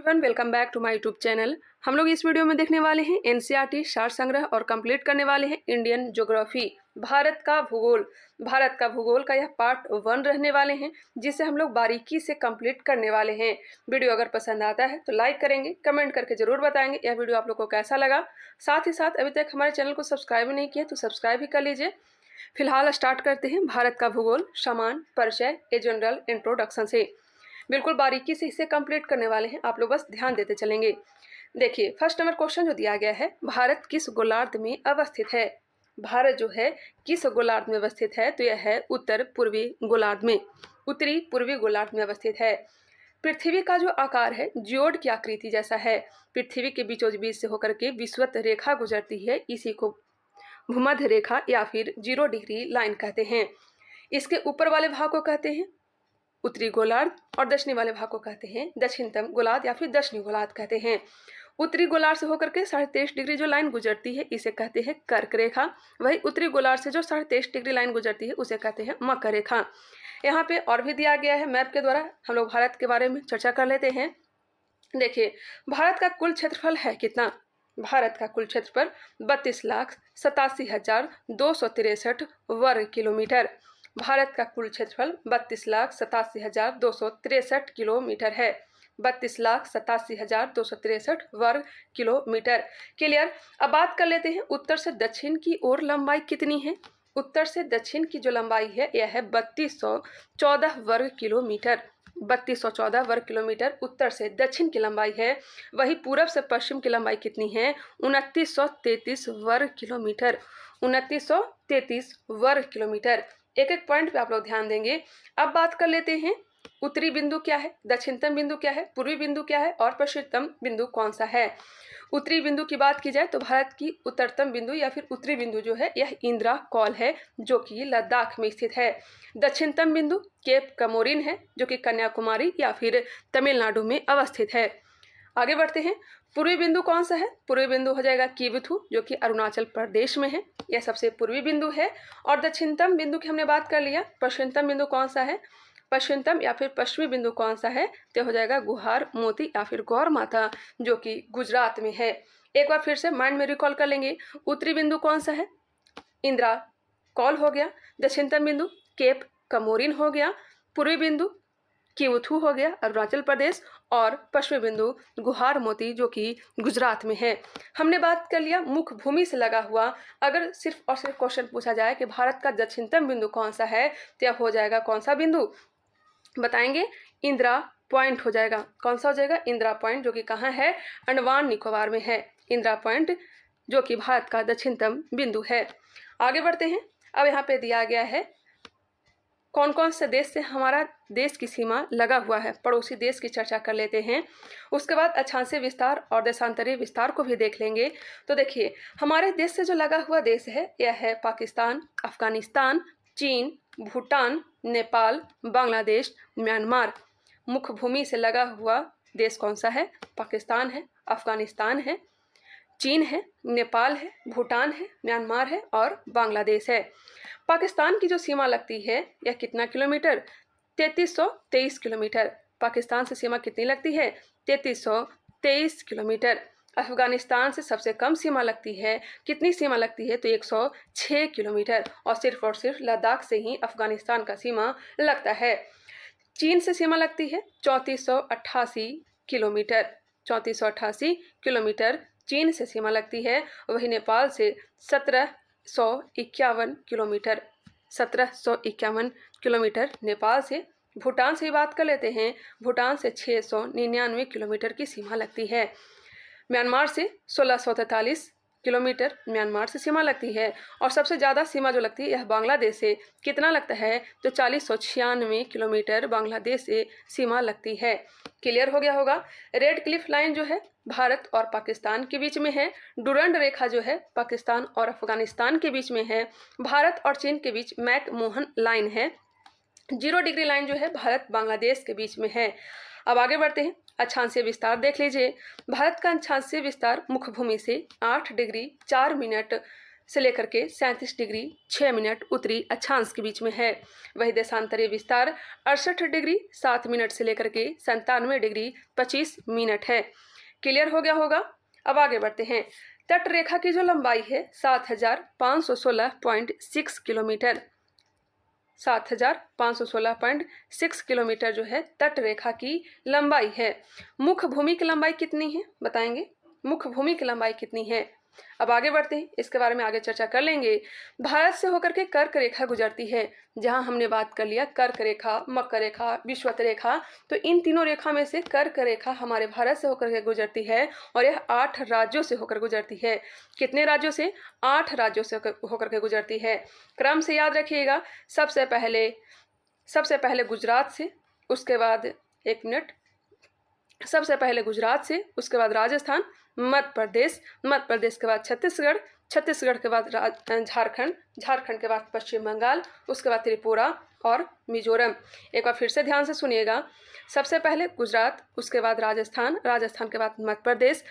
Everyone, welcome back to my YouTube channel. हम लोग इस वीडियो में देखने वाले हैं एनसीईआरटी सार संग्रह और कंप्लीट करने वाले हैं इंडियन ज्योग्राफी, भारत का भूगोल। भारत का भूगोल का यह पार्ट 1 रहने वाले हैं, जिसे हम लोग बारीकी से कंप्लीट करने वाले हैं। वीडियो अगर पसंद आता है तो लाइक करेंगे, कमेंट करके जरूर बताएंगे यह वीडियो आप लोग को कैसा लगा। साथ ही साथ अभी तक हमारे चैनल को सब्सक्राइब नहीं किया तो सब्सक्राइब भी कर लीजिए। फिलहाल स्टार्ट करते हैं भारत का भूगोल समान परिचय ए जनरल इंट्रोडक्शन से। बिल्कुल बारीकी से इसे कंप्लीट करने वाले हैं, आप लोग बस ध्यान देते चलेंगे। देखिए, फर्स्ट नंबर क्वेश्चन जो दिया गया है, भारत किस गोलार्ध में अवस्थित है। भारत जो है किस गोलार्ध में अवस्थित है, तो यह है उत्तर पूर्वी गोलार्ध में, उत्तरी पूर्वी गोलार्ध में अवस्थित है। पृथ्वी का जो आकार है जियोड की आकृति जैसा है। पृथ्वी के बीचों बीच से होकर के विषुवत रेखा गुजरती है, इसी को भूमध्य रेखा या फिर 0 डिग्री लाइन कहते हैं। इसके ऊपर वाले भाग को कहते हैं उत्तरी गोलार्ध और दक्षिणी वाले भाग को कहते हैं दक्षिणतम गोलार्ध या फिर दक्षिणी गोलार्ध कहते हैं। उत्तरी गोलार्ध से होकर के 23.5 डिग्री जो लाइन गुजरती है इसे कहते हैं कर्क रेखा। वही उत्तरी गोलार्ध से जो 23.5 डिग्री लाइन गुजरती है उसे कहते हैं मकर रेखा। यहाँ पे और भी दिया गया है मैप के द्वारा, हम लोग भारत के बारे में चर्चा कर लेते हैं। देखिए, भारत का कुल क्षेत्रफल है कितना। भारत का कुल क्षेत्रफल 32,87,263 वर्ग किलोमीटर। भारत का कुल क्षेत्रफल 32,87,263 किलोमीटर है। 32,87,263 वर्ग किलोमीटर। क्लियर। अब बात कर लेते हैं उत्तर से दक्षिण की ओर लंबाई कितनी है। उत्तर से दक्षिण की जो लंबाई है यह है 3214 वर्ग किलोमीटर। 3214 वर्ग किलोमीटर उत्तर से दक्षिण की लंबाई है। वही पूरब से पश्चिम की लंबाई कितनी है, 2933 वर्ग किलोमीटर। 2933 वर्ग किलोमीटर। एक एक पॉइंट पे आप लोग ध्यान देंगे। अब बात कर लेते हैं उत्तरी बिंदु क्या है, दक्षिणतम बिंदु क्या है, पूर्वी बिंदु क्या है और पश्चिमतम बिंदु कौन सा है। उत्तरी बिंदु की बात की जाए तो भारत की उत्तरतम बिंदु या फिर उत्तरी बिंदु जो है यह इंदिरा कौल है, जो कि लद्दाख में स्थित है। दक्षिणतम बिंदु केप कमोरिन है, जो कि कन्याकुमारी या फिर तमिलनाडु में अवस्थित है। आगे बढ़ते हैं, पूर्वी बिंदु कौन सा है। पूर्वी बिंदु हो जाएगा किवुथु, जो कि अरुणाचल प्रदेश में है, यह सबसे पूर्वी बिंदु है। और दक्षिणतम बिंदु की हमने बात कर लिया। पश्चिमतम बिंदु कौन सा है, पश्चिमतम या फिर पश्चिमी बिंदु कौन सा है, तो हो जाएगा गुहार मोती या फिर गौर माता, जो कि गुजरात में है। एक बार फिर से माइंड में रिकॉल कर लेंगे। उत्तरी बिंदु कौन सा है, इंदिरा कौल हो गया। दक्षिणतम बिंदु केप कमोरिन हो गया। पूर्वी बिंदु किवुथु हो गया अरुणाचल प्रदेश। और पश्चिमी बिंदु गुहार मोती, जो कि गुजरात में है। हमने बात कर लिया मुख्य भूमि से लगा हुआ। अगर सिर्फ और सिर्फ क्वेश्चन पूछा जाए कि भारत का दक्षिणतम बिंदु कौन सा है, तो हो जाएगा कौन सा बिंदु बताएंगे, इंदिरा पॉइंट हो जाएगा। कौन सा हो जाएगा, इंदिरा पॉइंट, जो कि कहाँ है, अंडमान निकोबार में है। इंदिरा पॉइंट जो कि भारत का दक्षिणतम बिंदु है। आगे बढ़ते हैं। अब यहाँ पे दिया गया है कौन कौन से देश से हमारा देश की सीमा लगा हुआ है, पड़ोसी देश की चर्चा कर लेते हैं। उसके बाद अक्षांशीय विस्तार और देशांतरीय विस्तार को भी देख लेंगे। तो देखिए, हमारे देश से जो लगा हुआ देश है यह है पाकिस्तान, अफगानिस्तान, चीन, भूटान, नेपाल, बांग्लादेश, म्यांमार। मुख्य भूमि से लगा हुआ देश कौन सा है, पाकिस्तान है, अफगानिस्तान है, चीन है, नेपाल है, भूटान है, म्यांमार है और बांग्लादेश है। पाकिस्तान की जो सीमा लगती है यह कितना किलोमीटर, 3323 किलोमीटर। पाकिस्तान से सीमा कितनी लगती है, 3323 किलोमीटर। अफगानिस्तान से सबसे कम सीमा लगती है, कितनी सीमा लगती है, तो 106 किलोमीटर। और सिर्फ लद्दाख से ही अफगानिस्तान का सीमा लगता है। चीन से सीमा लगती है 3488 किलोमीटर। 3488 किलोमीटर चीन से सीमा लगती है। वही नेपाल से 1751 किलोमीटर। 1751 किलोमीटर नेपाल से। भूटान से बात कर लेते हैं। भूटान से 699 किलोमीटर की सीमा लगती है। म्यांमार से 1643 किलोमीटर म्यांमार से सीमा लगती है। और सबसे ज़्यादा सीमा जो लगती है यह बांग्लादेश से। कितना लगता है, तो 4096 किलोमीटर बांग्लादेश से सीमा लगती है। क्लियर हो गया होगा। रेड क्लिफ लाइन जो है भारत और पाकिस्तान के बीच में है। डुरंड रेखा जो है पाकिस्तान और अफगानिस्तान के बीच में है। भारत और चीन के बीच मैकमोहन लाइन है। 0 डिग्री लाइन जो है भारत बांग्लादेश के बीच में है। अब आगे बढ़ते हैं। अक्षांशीय विस्तार देख लीजिए। भारत का अक्षांशीय विस्तार मुख्य भूमि से 8 डिग्री 4 मिनट से लेकर के 37 डिग्री 6 मिनट उत्तरी अक्षांश के बीच में है। वही देशांतरीय विस्तार 68 डिग्री 7 मिनट से लेकर के 97 डिग्री 25 मिनट है। क्लियर हो गया होगा। अब आगे बढ़ते हैं। तट रेखा की जो लंबाई है 7516.6 किलोमीटर, 7516.6 किलोमीटर जो है तट रेखा की लंबाई है। मुख्य भूमि की लंबाई कितनी है बताएंगे, मुख्य भूमि की लंबाई कितनी है। अब आगे बढ़ते हैं, इसके बारे में आगे चर्चा कर लेंगे। भारत से होकर के कर्क रेखा गुजरती है। जहां हमने बात कर लिया कर्क रेखा, मकर रेखा, विषुवत रेखा, तो इन तीनों रेखा में से कर्क रेखा हमारे भारत से होकर के गुजरती है और यह 8 राज्यों से होकर गुजरती है। कितने राज्यों से? 8 राज्यों से होकर के गुजरती है। क्रम से याद रखिएगा। सबसे पहले गुजरात से, उसके बाद 1 मिनट, सबसे पहले गुजरात से, उसके बाद राजस्थान, मध्य प्रदेश के बाद छत्तीसगढ़ के बाद झारखंड के बाद पश्चिम बंगाल, उसके बाद त्रिपुरा और मिजोरम। एक बार फिर से ध्यान से सुनिएगा। सबसे पहले गुजरात, उसके बाद राजस्थान के बाद मध्य प्रदेश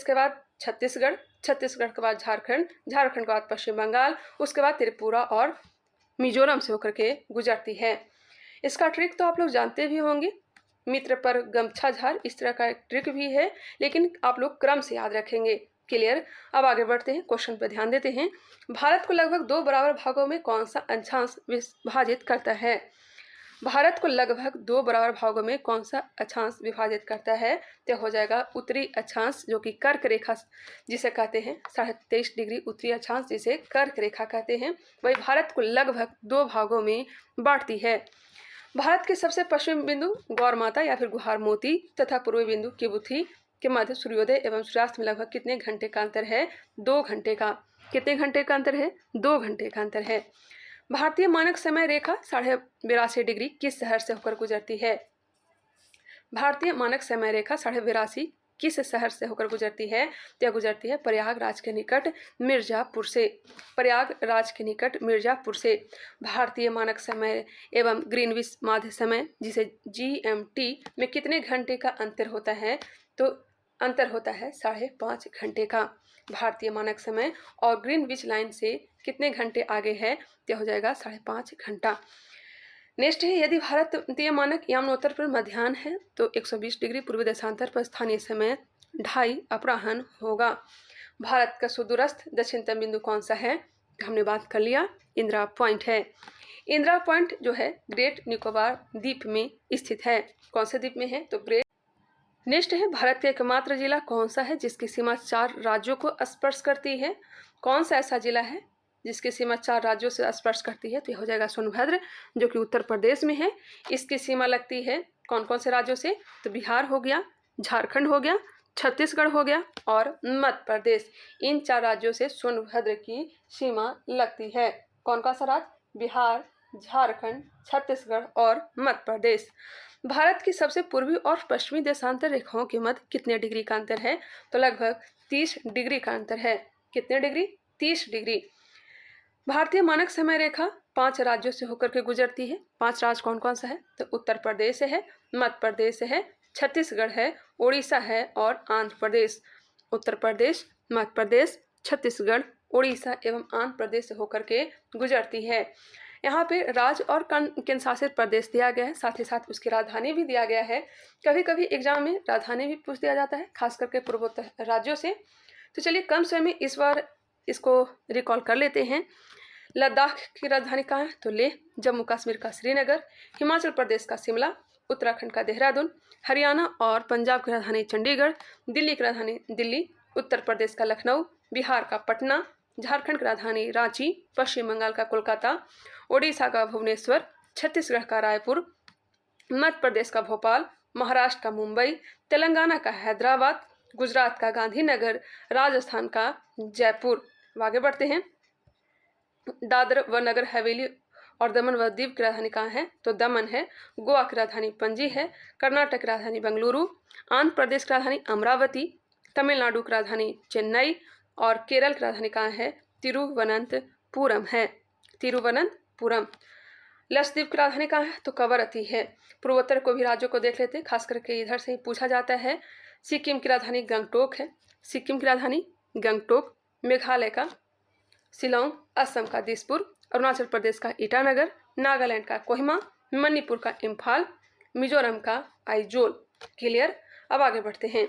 के बाद छत्तीसगढ़ के बाद झारखंड के बाद पश्चिम बंगाल, उसके बाद त्रिपुरा और मिजोरम से होकर के गुजरती है। इसका ट्रिक तो आप लोग जानते भी होंगे, मित्र पर गमछा झार, इस तरह का एक ट्रिक भी है, लेकिन आप लोग क्रम से याद रखेंगे। क्लियर। अब आगे बढ़ते हैं, क्वेश्चन पर ध्यान देते हैं। भारत को लगभग 2 बराबर भागों में कौन सा अक्षांश विभाजित करता है? भारत को लगभग 2 बराबर भागों में कौन सा अक्षांश विभाजित करता है? तो हो जाएगा उत्तरी अक्षांश, जो कि कर्क रेखा जिसे कहते हैं, 23.5 डिग्री उत्तरी अक्षांश जिसे कर्क रेखा कहते हैं, वही भारत को लगभग 2 भागों में बांटती है। भारत के सबसे पश्चिम बिंदु गौर माता या फिर गुहार मोती तथा पूर्वी बिंदु किबुथी के मध्य सूर्योदय एवं सूर्यास्त में लगभग कितने घंटे का अंतर है? 2 घंटे का। कितने घंटे का अंतर है? 2 घंटे का अंतर है। भारतीय मानक समय रेखा 82.5 डिग्री किस शहर से होकर गुजरती है? भारतीय मानक समय रेखा 82.5 किस शहर से होकर गुजरती है? तो गुजरती है प्रयागराज के निकट मिर्जापुर से। भारतीय मानक समय एवं ग्रीनविच माध्य समय जिसे GMT में कितने घंटे का अंतर होता है? तो अंतर होता है 5.5 घंटे का। भारतीय मानक समय और ग्रीनविच लाइन से कितने घंटे आगे है? तो हो जाएगा 5.5 घंटा। नेक्स्ट है, यदि भारतीय मानक यमुनोत्तर पर मध्याह्न है तो 120 डिग्री पूर्वी देशांतर पर स्थानीय समय 2:30 अपराह्न होगा। भारत का सुदूरस्थ दक्षिणतम बिंदु कौन सा है? हमने बात कर लिया, इंदिरा पॉइंट है। इंदिरा पॉइंट जो है ग्रेट निकोबार द्वीप में स्थित है। कौन से द्वीप में है? तो ग्रेट। नेक्स्ट है, भारत का एकमात्र जिला कौन सा है जिसकी सीमा 4 राज्यों को स्पर्श करती है? कौन सा ऐसा जिला है जिसकी सीमा 4 राज्यों से स्पर्श करती है? तो यह हो जाएगा सोनभद्र, जो कि उत्तर प्रदेश में है। इसकी सीमा लगती है कौन कौन से राज्यों से? तो बिहार हो गया, झारखंड हो गया, छत्तीसगढ़ हो गया और मध्य प्रदेश। इन 4 राज्यों से सोनभद्र की सीमा लगती है। कौन कौन सा राज्य? बिहार, झारखंड, छत्तीसगढ़ और मध्य प्रदेश। भारत की सबसे पूर्वी और पश्चिमी देशांतर रेखाओं के मध्य कितने डिग्री का अंतर है? तो लगभग 30 डिग्री का अंतर है। कितने डिग्री? 30 डिग्री। भारतीय मानक समय रेखा 5 राज्यों से होकर के गुजरती है। 5 राज्य कौन कौन सा है? तो उत्तर प्रदेश है, मध्य प्रदेश है, छत्तीसगढ़ है, उड़ीसा है और आंध्र प्रदेश। उत्तर प्रदेश, मध्य प्रदेश, छत्तीसगढ़, उड़ीसा एवं आंध्र प्रदेश से होकर के गुजरती है। यहाँ पे राज्य और केंद्र शासित प्रदेश दिया गया है, साथ ही साथ उसकी राजधानी भी दिया गया है। कभी कभी एग्जाम में राजधानी भी पूछ दिया जाता है, खास करके पूर्वोत्तर राज्यों से। तो चलिए कम समय में इस बार इसको रिकॉल कर लेते हैं। लद्दाख की राजधानी कहाँ है? तो लेह, जम्मू कश्मीर का श्रीनगर, हिमाचल प्रदेश का शिमला, उत्तराखंड का देहरादून, हरियाणा और पंजाब की राजधानी चंडीगढ़, दिल्ली की राजधानी दिल्ली, उत्तर प्रदेश का लखनऊ, बिहार का पटना, झारखंड की राजधानी रांची, पश्चिम बंगाल का कोलकाता, ओडिशा का भुवनेश्वर, छत्तीसगढ़ का रायपुर, मध्य प्रदेश का भोपाल, महाराष्ट्र का मुंबई, तेलंगाना का हैदराबाद, गुजरात का गांधीनगर, राजस्थान का जयपुर। आगे बढ़ते हैं। दादर व नगर हवेली और दमन व दीव की राजधानी कहाँ है? तो दमन है। गोवा की राजधानी पणजी है, कर्नाटक की राजधानी बेंगलुरु, आंध्र प्रदेश की राजधानी अमरावती, तमिलनाडु की राजधानी चेन्नई और केरल की राजधानी कहाँ है? तिरुवनंतपुरम है। तिरुवनंतपुरम। लक्षद्वीप की राजधानी कहाँ है? तो कवरत्ती है। पूर्वोत्तर को भी राज्यों को देख लेते हैं, खास करके इधर से ही पूछा जाता है। सिक्किम की राजधानी गंगटोक है। सिक्किम की राजधानी गंगटोक। मेघालय का शिलोंग, असम का दिसपुर, अरुणाचल प्रदेश का ईटानगर, नागालैंड का कोहिमा, मणिपुर का इम्फाल, मिजोरम का आइजोल। क्लियर। अब आगे बढ़ते हैं।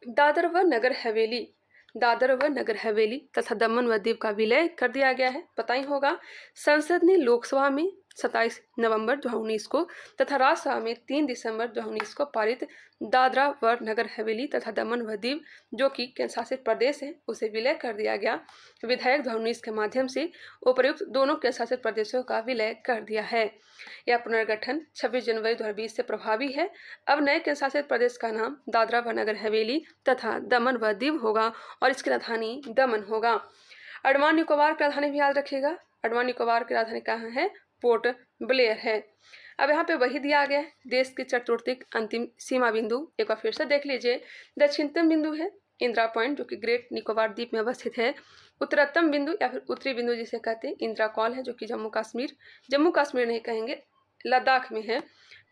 दादर व नगर हवेली, दादर व नगर हवेली तथा दमन व दीव का विलय कर दिया गया है। पता ही होगा, संसद ने लोकसभा में 27 नवंबर 2019 को तथा राज्यसभा में 3 दिसंबर 2019 को पारित दादरा व नगर हवेली तथा दमन व दीव जो कि केंद्र शासित प्रदेश है उसे विलय कर दिया गया। विधेयक 2019 के माध्यम से उपर्युक्त दोनों केंद्र शासित प्रदेशों का विलय कर दिया है। यह पुनर्गठन 26 जनवरी 2020 से प्रभावी है। अब नए केंद्र शासित प्रदेश का नाम दादरा व नगर हवेली तथा दमन व दीव होगा और इसकी राजधानी दमन होगा। अंडमान निकोबार की राजधानी भी याद रखिएगा। अंडमान निकोबार की राजधानी कहाँ है? पोर्ट ब्लेयर है। अब यहाँ पे वही दिया गया है, देश की चतुर्थिक अंतिम सीमा बिंदु एक बार फिर से देख लीजिए। दक्षिणतम बिंदु है इंदिरा पॉइंट जो कि ग्रेट निकोबार द्वीप में अवस्थित है। उत्तरतम बिंदु या फिर उत्तरी बिंदु जिसे कहते हैं इंदिरा कॉल है जो कि जम्मू कश्मीर नहीं कहेंगे, लद्दाख में है।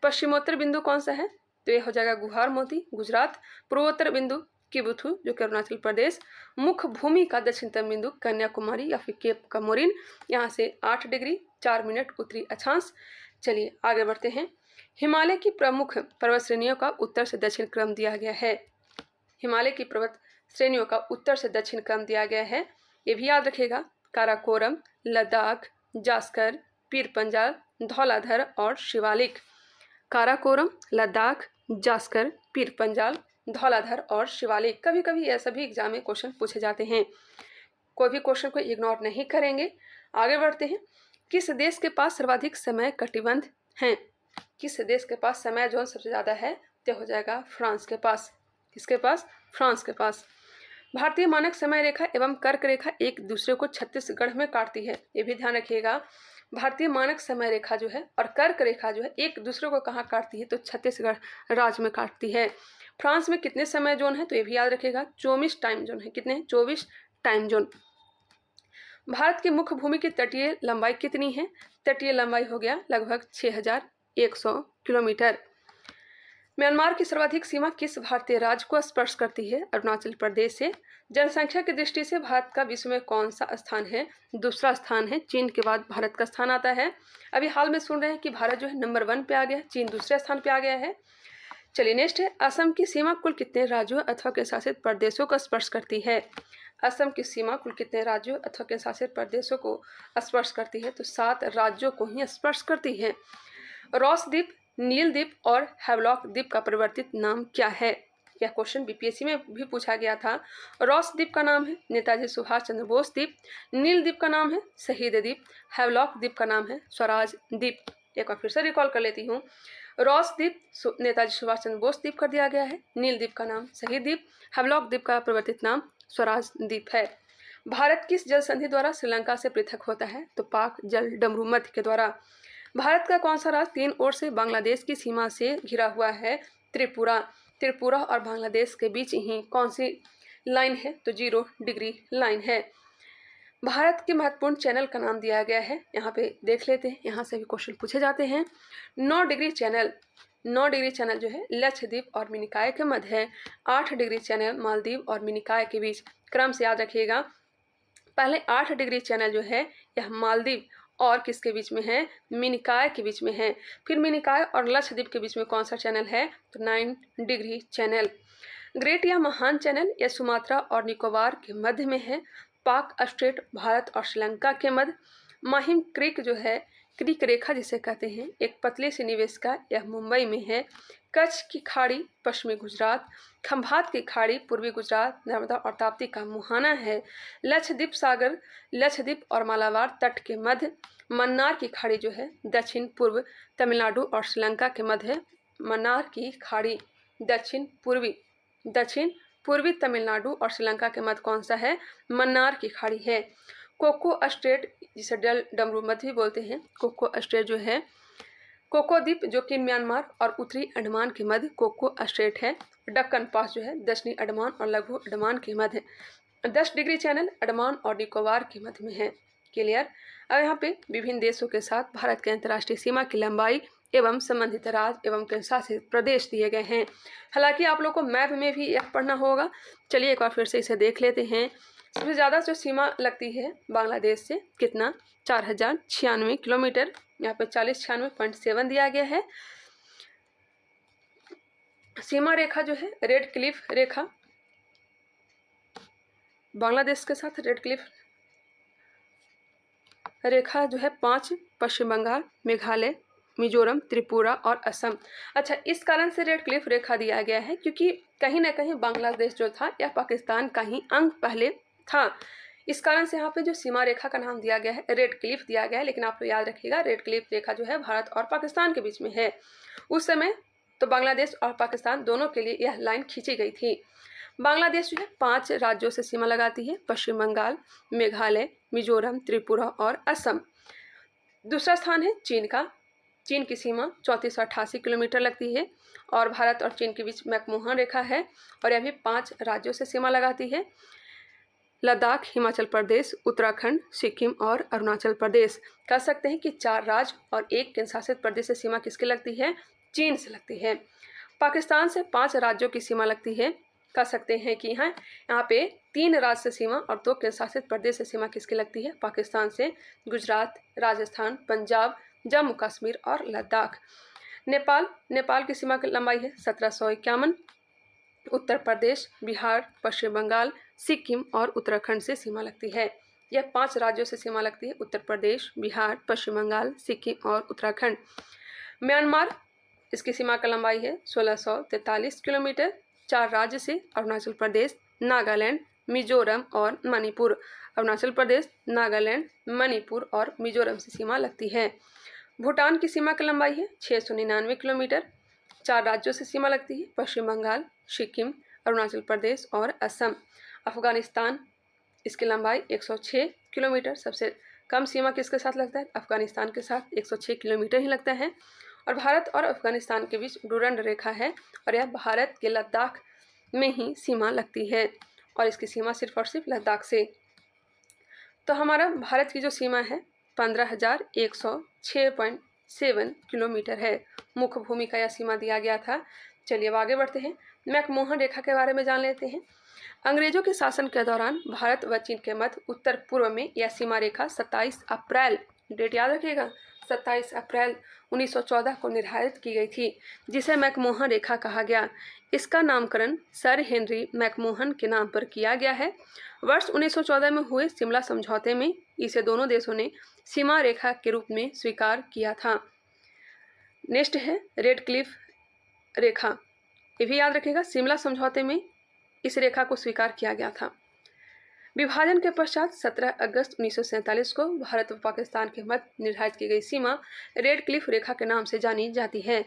पश्चिमोत्तर बिंदु कौन सा है? तो ये हो जाएगा गुहार मोती, गुजरात। पूर्वोत्तर बिंदु किबुथु जो कि अरुणाचल प्रदेश। मुख्य भूमि का दक्षिणतम बिंदु कन्याकुमारी या फिर केप कमोरिन, यहाँ से 8 डिग्री 4 मिनट उत्तरी अक्षांश। चलिए आगे बढ़ते हैं। हिमालय की प्रमुख पर्वत श्रेणियों का उत्तर से दक्षिण क्रम दिया गया है। हिमालय की पर्वत श्रेणियों का उत्तर से दक्षिण क्रम दिया गया है। ये भी याद रखिएगा, काराकोरम, लद्दाख, जास्कर, पीर पंजाल, धौलाधर और शिवालिक। काराकोरम, लद्दाख, जास्कर, पीर पंजाल, धौलाधर और शिवालिक। कभी कभी यह सभी एग्जाम में क्वेश्चन पूछे जाते हैं, कोई भी क्वेश्चन को इग्नोर नहीं करेंगे। आगे बढ़ते हैं। किस देश के पास सर्वाधिक समय कटिबंध हैं? किस देश के पास समय जोन सबसे ज़्यादा है? तो हो जाएगा फ्रांस के पास। किसके पास? फ्रांस के पास। भारतीय मानक समय रेखा एवं कर्क रेखा एक दूसरे को छत्तीसगढ़ में काटती है। ये भी ध्यान रखिएगा, भारतीय मानक समय रेखा जो है और कर्क रेखा जो है एक दूसरे को कहाँ काटती है? तो छत्तीसगढ़ राज्य में काटती है। फ्रांस में कितने समय जोन है? तो ये भी याद रखिएगा, 24 टाइम जोन है। कितने? 24 टाइम जोन। भारत की मुख्य भूमि की तटीय लंबाई कितनी है? तटीय लंबाई हो गया लगभग 6100 किलोमीटर। म्यांमार की सर्वाधिक सीमा किस भारतीय राज्य को स्पर्श करती है? अरुणाचल प्रदेश से। जनसंख्या की दृष्टि से भारत का विश्व में कौन सा स्थान है? दूसरा स्थान है। चीन के बाद भारत का स्थान आता है। अभी हाल में सुन रहे हैं कि भारत जो है नंबर 1 पे आ गया, चीन दूसरे स्थान पे आ गया है। चलिए नेक्स्ट है, असम की सीमा कुल कितने राज्यों अथवा केंद्र शासित प्रदेशों को स्पर्श करती है? असम की सीमा कुल कितने राज्यों अथवा केंद्र शासित प्रदेशों को स्पर्श करती है? तो 7 राज्यों को ही स्पर्श करती है। रॉस द्वीप, नील द्वीप और हैवलॉक द्वीप का परिवर्तित नाम क्या है? यह क्वेश्चन बीपीएससी में भी पूछा गया था। रॉस द्वीप का नाम है नेताजी सुभाष चंद्र बोस द्वीप, नील द्वीप का नाम है शहीद द्वीप, हैवलॉक द्वीप का नाम है स्वराज द्वीप। एक बार फिर से रिकॉल कर लेती हूँ। रॉस द्वीप नेताजी सुभाष चंद्र बोस द्वीप कर दिया गया है, नील द्वीप का नाम शहीद द्वीप, हैवलॉक द्वीप का परिवर्तित नाम स्वराज द्वीप है। भारत किस जल संधि द्वारा श्रीलंका से पृथक होता है? तो पाक जल डमरू मध्य के द्वारा। भारत का कौन सा राज्य 3 ओर से बांग्लादेश की सीमा से घिरा हुआ है? त्रिपुरा। त्रिपुरा और बांग्लादेश के बीच ही कौन सी लाइन है? तो 0 डिग्री लाइन है। भारत के महत्वपूर्ण चैनल का नाम दिया गया है, यहाँ पे देख लेते हैं, यहाँ से भी क्वेश्चन पूछे जाते हैं। 9 डिग्री चैनल, 9 डिग्री चैनल जो है लक्षद्वीप और मिनिकॉय के मध्य है। 8 डिग्री चैनल मालदीव और मिनिकॉय के बीच। क्रम से याद रखिएगा, पहले 8 डिग्री चैनल जो है यह मालदीव और किसके बीच में है? मिनिकॉय के बीच में है। फिर मिनिकॉय और लक्षद्वीप के बीच में कौन सा चैनल है? तो 9 डिग्री चैनल। ग्रेट या महान चैनल यह सुमात्रा और निकोबार के मध्य में है। पाक स्ट्रेट भारत और श्रीलंका के मध्य। माहिम क्रीक जो है, क्रीक रेखा जिसे कहते हैं, एक पतली सी निवेशिका, यह मुंबई में है। कच्छ की खाड़ी पश्चिमी गुजरात, खंभात की खाड़ी पूर्वी गुजरात, नर्मदा और ताप्ती का मुहाना है। लक्षद्वीप सागर लक्षद्वीप और मालाबार तट के मध्य। मन्नार की खाड़ी जो है दक्षिण पूर्व तमिलनाडु और श्रीलंका के मध्य है। मन्नार की खाड़ी दक्षिण पूर्वी तमिलनाडु और श्रीलंका के मध्य कौन सा है? मन्नार की खाड़ी है। कोको स्ट्रेट जिसे डमरू मध्य भी बोलते हैं, कोको स्ट्रेट जो है, कोको द्वीप जो कि म्यांमार और उत्तरी अंडमान के मध्य कोको स्ट्रेट है। दक्कन पास जो है दक्षिणी अंडमान और लघु अंडमान के मध्य। 10 डिग्री चैनल अंडमान और निकोबार के मध्य में है। क्लियर। अब यहाँ पे विभिन्न देशों के साथ भारत के अंतर्राष्ट्रीय सीमा की लंबाई एवं संबंधित राज्य एवं केंद्र शासित प्रदेश दिए गए हैं। हालांकि आप लोग को मैप में भी यह पढ़ना होगा। चलिए एक बार फिर से इसे देख लेते हैं। सबसे ज़्यादा जो सीमा लगती है बांग्लादेश से कितना, 4096 किलोमीटर। यहाँ पे 4096.7 दिया गया है। सीमा रेखा जो है रेड क्लिफ रेखा, बांग्लादेश के साथ रेड क्लिफ रेखा जो है 5 पश्चिम बंगाल, मेघालय, मिजोरम, त्रिपुरा और असम। अच्छा, इस कारण से रेड क्लिफ रेखा दिया गया है क्योंकि कहीं ना कहीं बांग्लादेश जो था या पाकिस्तान का ही अंग पहले था। इस कारण से यहाँ पे जो सीमा रेखा का नाम दिया गया है रेड क्लिफ दिया गया है। लेकिन आप लोग याद रखिएगा रेड क्लिफ रेखा जो है भारत और पाकिस्तान के बीच में है। उस समय तो बांग्लादेश और पाकिस्तान दोनों के लिए यह लाइन खींची गई थी। बांग्लादेश जो है 5 राज्यों से सीमा लगाती है, पश्चिम बंगाल, मेघालय, मिजोरम, त्रिपुरा और असम। दूसरा स्थान है चीन का। चीन की सीमा 3488 किलोमीटर लगती है और भारत और चीन के बीच मैकमोहन रेखा है और यह भी 5 राज्यों से सीमा लगाती है, लद्दाख, हिमाचल प्रदेश, उत्तराखंड, सिक्किम और अरुणाचल प्रदेश। कह सकते हैं कि 4 राज्य और 1 केंद्र शासित प्रदेश से सीमा किसकी लगती है, चीन से लगती है। पाकिस्तान से 5 राज्यों की सीमा लगती है। कह सकते हैं कि यहाँ पे 3 राज्य से सीमा और 2 केंद्र शासित प्रदेश से सीमा किसकी लगती है, पाकिस्तान से, गुजरात, राजस्थान, पंजाब, जम्मू कश्मीर और लद्दाख। नेपाल की सीमा की लंबाई है 1751। उत्तर प्रदेश, बिहार, पश्चिम बंगाल, सिक्किम और उत्तराखंड से सीमा लगती है। यह 5 राज्यों से सीमा लगती है, उत्तर प्रदेश, बिहार, पश्चिम बंगाल, सिक्किम और उत्तराखंड। म्यांमार, इसकी सीमा का लंबाई है 1643 किलोमीटर। 4 राज्य से, अरुणाचल प्रदेश, नागालैंड, मिजोरम और मणिपुर। अरुणाचल प्रदेश, नागालैंड, मणिपुर और मिजोरम से सीमा लगती है। भूटान की सीमा की लंबाई है 699 किलोमीटर। 4 राज्यों से सीमा लगती है, पश्चिम बंगाल, सिक्किम, अरुणाचल प्रदेश और असम। अफगानिस्तान, इसकी लंबाई 106 किलोमीटर। सबसे कम सीमा किसके साथ लगता है, अफगानिस्तान के साथ 106 किलोमीटर ही लगता है। और भारत और अफगानिस्तान के बीच डुरंड रेखा है और यह भारत के लद्दाख में ही सीमा लगती है और इसकी सीमा सिर्फ और सिर्फ लद्दाख से। तो हमारा भारत की जो सीमा है 15,106.7 किलोमीटर है। मुख्य भूमि का यह सीमा दिया गया था। चलिए अब आगे बढ़ते हैं, मैकमोहन रेखा के बारे में जान लेते हैं। अंग्रेजों के शासन के दौरान भारत व चीन के मध्य उत्तर पूर्व में यह सीमा रेखा 27 अप्रैल, डेट याद रखिएगा, 27 अप्रैल 1914 को निर्धारित की गई थी, जिसे मैकमोहन रेखा कहा गया। इसका नामकरण सर हेनरी मैकमोहन के नाम पर किया गया है। वर्ष 1914 में हुए शिमला समझौते में इसे दोनों देशों ने सीमा रेखा के रूप में स्वीकार किया था। नेक्स्ट है रेड क्लिफ रेखा, ये भी याद रखिएगा, शिमला समझौते में इस रेखा को स्वीकार किया गया था। विभाजन के पश्चात 17 अगस्त 1947 को भारत व पाकिस्तान के मध्य निर्धारित की गई सीमा रेड क्लिफ रेखा के नाम से जानी जाती है।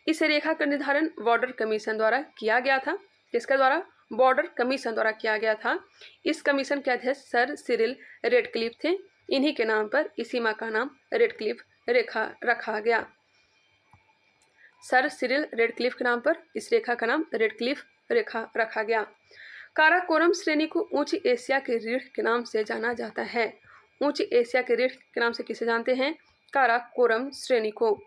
इस रेखा का निर्धारण बॉर्डर कमीशन द्वारा किया गया था। किसके द्वारा, बॉर्डर कमीशन द्वारा किया गया था। इस कमीशन के अध्यक्ष सर सिरिल रेडक्लिफ थे। इन्हीं के नाम पर इस सीमा का नाम रेड क्लिफ रेखा रखा गया। सर सिरिल रेडक्लिफ के नाम पर इस रेखा का नाम रेड क्लिफ रेखा रखा गया। काराकोरम श्रेणी को ऊंची एशिया के रीढ़ के नाम से जाना जाता है। ऊंची एशिया के रीढ़ के नाम से किसे जानते हैं, काराकोरम श्रेणी को।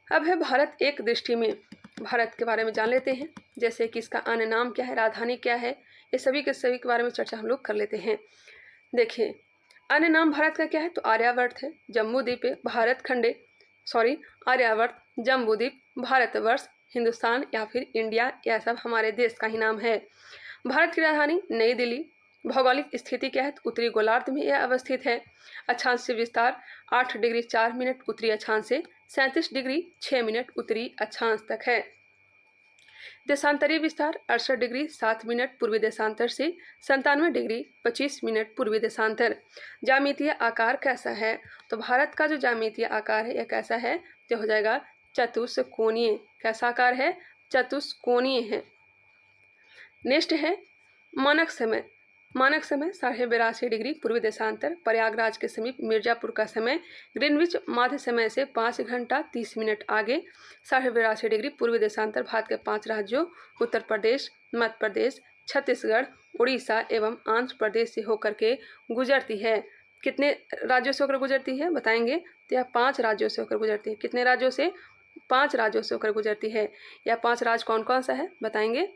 अब है भारत एक दृष्टि में, भारत के बारे में जान लेते हैं, जैसे कि इसका अन्य नाम क्या है, राजधानी क्या है, ये सभी के बारे में चर्चा हम लोग कर लेते हैं। देखिए, अन्य नाम भारत का क्या है, तो आर्यावर्त है, जम्बूद्वीप है, आर्यावर्त, जम्बूद्वीप, भारतवर्ष, हिंदुस्तान या फिर इंडिया, यह सब हमारे देश का ही नाम है। भारत की राजधानी नई दिल्ली। भौगोलिक स्थिति क्या है, तो उत्तरी गोलार्ध में यह अवस्थित है। अक्षांश से विस्तार 8 डिग्री 4 मिनट उत्तरी अक्षांश से 37 डिग्री 6 मिनट उत्तरी अक्षांश तक है। देशांतरीय विस्तार 68 डिग्री 7 मिनट पूर्वी देशांतर से 97 डिग्री 25 मिनट पूर्वी देशांतर। ज्यामितीय आकार कैसा है, तो भारत का जो ज्यामितीय आकार है यह कैसा है, तो हो जाएगा चतुष्कोणीय। कैसा आकार है, चतुष्कोणीय है। नेक्स्ट है मानक समय। मानक समय 82.5 डिग्री पूर्वी देशांतर, प्रयागराज के समीप मिर्जापुर का समय ग्रीनविच माध्य समय से 5 घंटा 30 मिनट आगे। 82.5 डिग्री पूर्वी देशांतर भारत के 5 राज्यों उत्तर प्रदेश, मध्य प्रदेश, छत्तीसगढ़, उड़ीसा एवं आंध्र प्रदेश से होकर के गुजरती है। कितने राज्यों से होकर गुजरती है बताएंगे, तो यह 5 राज्यों से होकर गुजरती है। कितने राज्यों से, 5 राज्यों से होकर गुजरती है। यह 5 राज्य कौन कौन सा है बताएंगे,